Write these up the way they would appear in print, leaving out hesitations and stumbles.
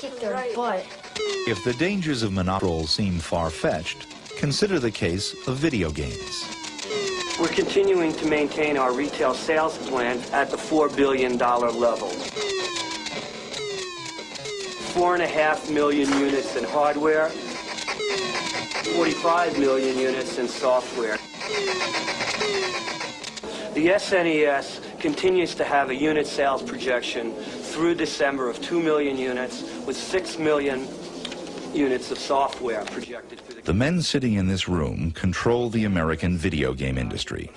kick their butt. If the dangers of monopoly seem far-fetched, consider the case of video games. We're continuing to maintain our retail sales plan at the $4 billion level. 4.5 million units in hardware, 45 million units in software. The SNES continues to have a unit sales projection through December of 2 million units, with 6 million units of software projected for the men sitting in this room control the American video game industry.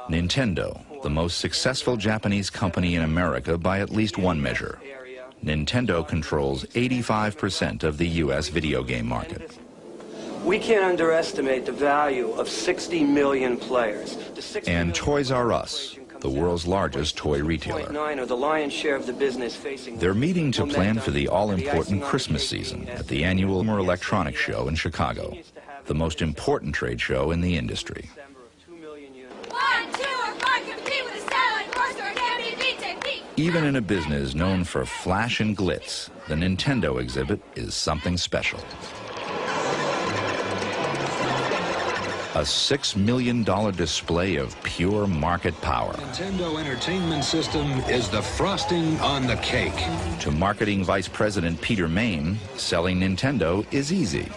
Nintendo, the most successful Japanese company in America by at least one measure. Nintendo controls 85% of the U.S. video game market. We can't underestimate the value of 60 million players. And Toys R Us, the world's largest toy retailer. The lion's share of the business facing. They're meeting to plan for the all-important Christmas season at the annual Electronics Show in Chicago, the most important trade show in the industry. Even in a business known for flash and glitz, the Nintendo exhibit is something special. A $6 million display of pure market power. Nintendo Entertainment System is the frosting on the cake. To Marketing Vice President Peter Main, selling Nintendo is easy.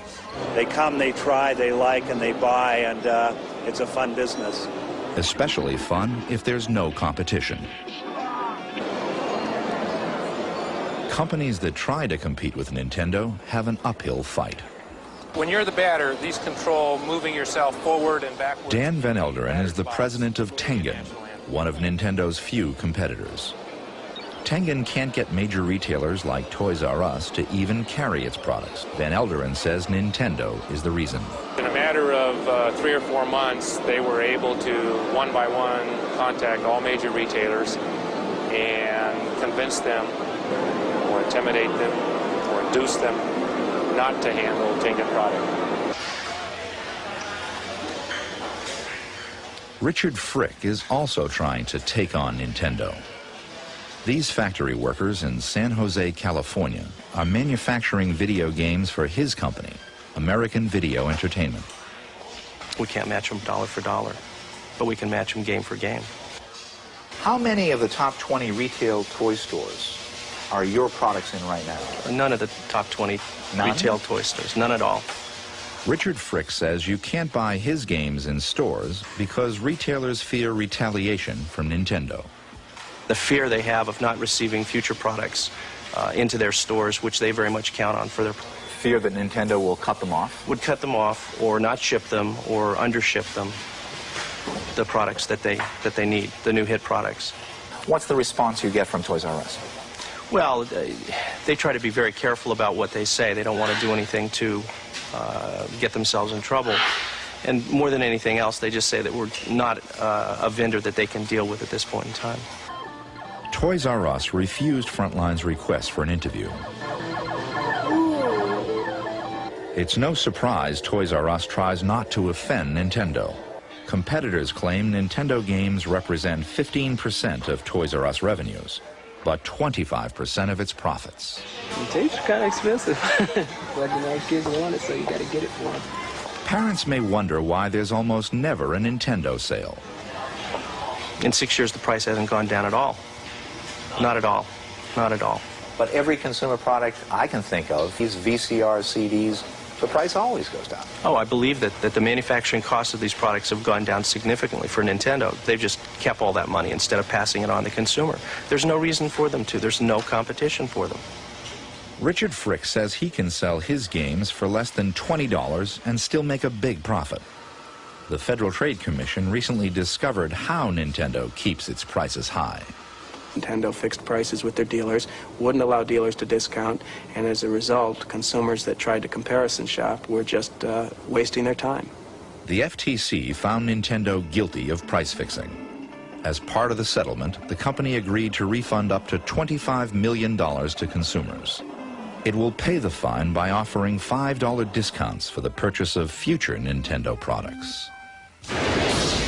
They come, they try, they like, and they buy, and it's a fun business. Especially fun if there's no competition. Companies that try to compete with Nintendo have an uphill fight. When you're the batter, these control moving yourself forward and backward. Dan Van Elderen is the president of Tengen, one of Nintendo's few competitors. Tengen can't get major retailers like Toys R Us to even carry its products. Van Elderen says Nintendo is the reason. In a matter of 3 or 4 months, they were able to, one by one, contact all major retailers and convince them or intimidate them or induce them not to handle Tengen product. Richard Frick is also trying to take on Nintendo. These factory workers in San Jose, California, are manufacturing video games for his company, American Video Entertainment. We can't match them dollar for dollar, but we can match them game for game. How many of the top 20 retail toy stores are your products in right now? None of the top 20 retail toy stores, none at all. Richard Frick says you can't buy his games in stores because retailers fear retaliation from Nintendo. The fear they have of not receiving future products into their stores, which they very much count on for their... Fear that Nintendo will cut them off? Would cut them off or not ship them or undership them, the products that they need, the new hit products. What's the response you get from Toys R Us? Well, they try to be very careful about what they say. They don't want to do anything to get themselves in trouble. And more than anything else, they just say that we're not a vendor that they can deal with at this point in time. Toys R Us refused Frontline's request for an interview. It's no surprise Toys R Us tries not to offend Nintendo. Competitors claim Nintendo games represent 15% of Toys R Us revenues, but 25% of its profits. Tapes are kind of expensive, but you know, kids want it, so you got to get it for them. Parents may wonder why there's almost never a Nintendo sale. In 6 years, the price hasn't gone down at all. Not at all. Not at all. But every consumer product I can think of, these VCR, CDs, the price always goes down. Oh, I believe that the manufacturing costs of these products have gone down significantly for Nintendo. They've just kept all that money instead of passing it on to the consumer. There's no reason for them to. There's no competition for them. Richard Frick says he can sell his games for less than $20 and still make a big profit. The Federal Trade Commission recently discovered how Nintendo keeps its prices high. Nintendo fixed prices with their dealers, wouldn't allow dealers to discount, and as a result, consumers that tried to comparison shop were just wasting their time. The FTC found Nintendo guilty of price fixing. As part of the settlement, the company agreed to refund up to $25 million to consumers. It will pay the fine by offering $5 discounts for the purchase of future Nintendo products.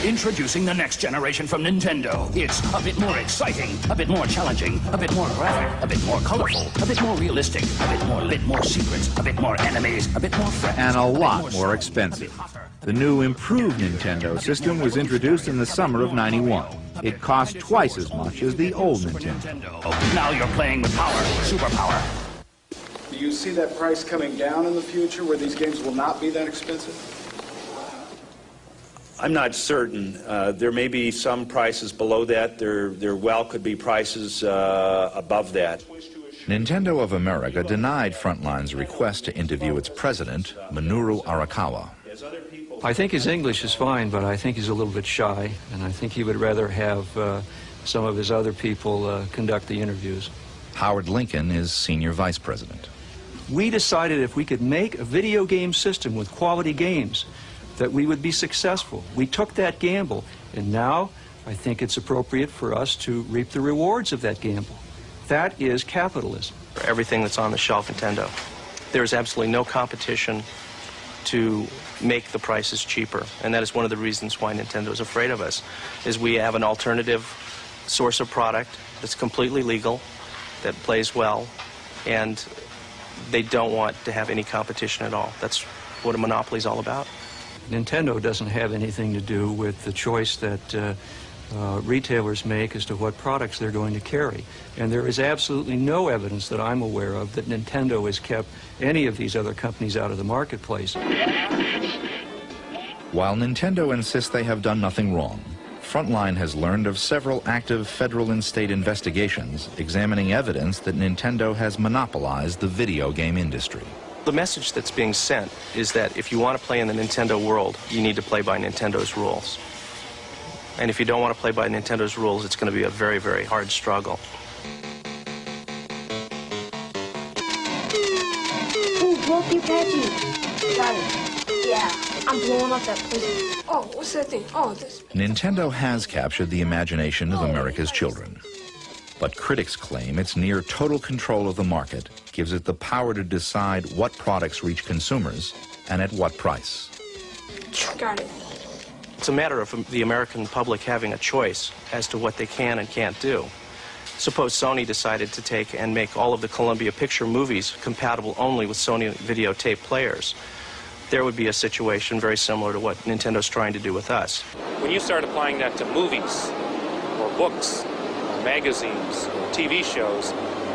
Introducing the next generation from Nintendo. It's a bit more exciting, a bit more challenging, a bit more graphic, a bit more colorful, a bit more realistic, a bit more secrets, a bit more enemies, a bit more friends. And a lot more expensive. The new improved Nintendo system was introduced in the summer of '91. It cost twice as much as the old Nintendo. Now you're playing with power, superpower. Do you see that price coming down in the future where these games will not be that expensive? I'm not certain. There may be some prices below that. There well could be prices above that. Nintendo of America denied Frontline's request to interview its president, Minoru Arakawa. I think his English is fine, but I think he's a little bit shy, and I think he would rather have some of his other people conduct the interviews. Howard Lincoln is senior vice president. We decided if we could make a video game system with quality games, that we would be successful. We took that gamble, and now I think it's appropriate for us to reap the rewards of that gamble. That is capitalism. For everything that's on the shelf Nintendo, there's absolutely no competition to make the prices cheaper, and that is one of the reasons why Nintendo is afraid of us, is we have an alternative source of product that's completely legal, that plays well, and they don't want to have any competition at all. That's what a monopoly is all about. Nintendo doesn't have anything to do with the choice that retailers make as to what products they're going to carry. And there is absolutely no evidence that I'm aware of that Nintendo has kept any of these other companies out of the marketplace. While Nintendo insists they have done nothing wrong, Frontline has learned of several active federal and state investigations examining evidence that Nintendo has monopolized the video game industry. The message that's being sent is that if you want to play in the Nintendo world, you need to play by Nintendo's rules. And if you don't want to play by Nintendo's rules, it's going to be a very, very hard struggle. Ooh, broke your patchy. Got it. Yeah, I'm blowing up that place. Oh, what's that thing? Oh, this. Nintendo has captured the imagination of America's children. But critics claim its near total control of the market gives it the power to decide what products reach consumers and at what price. Got it. It's a matter of the American public having a choice as to what they can and can't do. Suppose Sony decided to take and make all of the Columbia Picture movies compatible only with Sony videotape players. There would be a situation very similar to what Nintendo's trying to do with us. When you start applying that to movies or books, magazines, TV shows,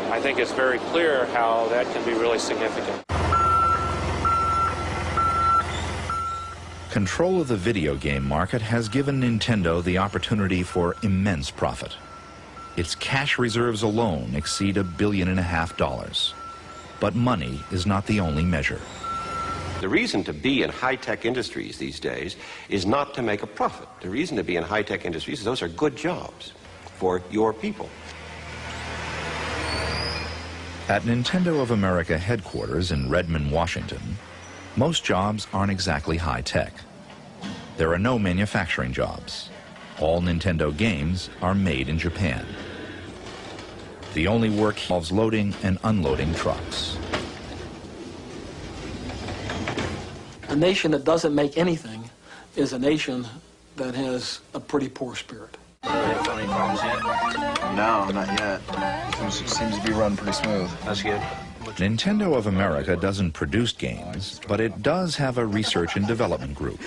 I think it's very clear how that can be really significant. Control of the video game market has given Nintendo the opportunity for immense profit. Its cash reserves alone exceed $1.5 billion. But money is not the only measure. The reason to be in high-tech industries these days is not to make a profit. The reason to be in high-tech industries is those are good jobs for your people. At Nintendo of America headquarters in Redmond, Washington, most jobs aren't exactly high-tech. There are no manufacturing jobs. All Nintendo games are made in Japan. The only work involves loading and unloading trucks. A nation that doesn't make anything is a nation that has a pretty poor spirit. No, not yet. Seems to be run pretty smooth. That's good. Nintendo of America doesn't produce games, but it does have a research and development group.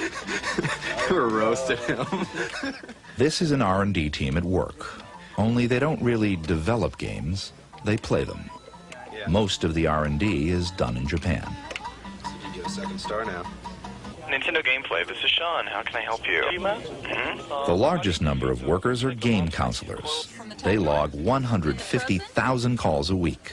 We're roasting him. This is an R&D team at work, only they don't really develop games, they play them. Most of the R&D is done in Japan. You get a second star now. Nintendo Gameplay, this is Sean. How can I help you? The largest number of workers are game counselors. They log 150,000 calls a week.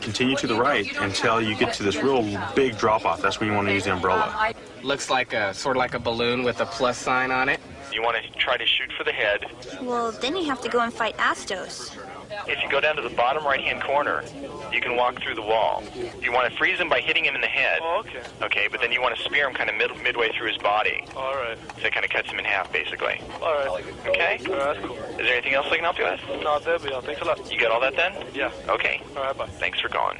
Continue to the right until you get to this real big drop-off. That's when you want to use the umbrella. Looks like sort of like a balloon with a plus sign on it. You want to try to shoot for the head. Well, then you have to go and fight Astos. If you go down to the bottom right-hand corner, you can walk through the wall. You want to freeze him by hitting him in the head. Oh, okay. Okay, but then you want to spear him kind of midway through his body. All right. So it kind of cuts him in half, basically. All right. Okay? All right, that's cool. Is there anything else I can help you with? No, that'll be all. Thanks a lot. You got all that then? Yeah. Okay. All right, bye. Thanks for calling.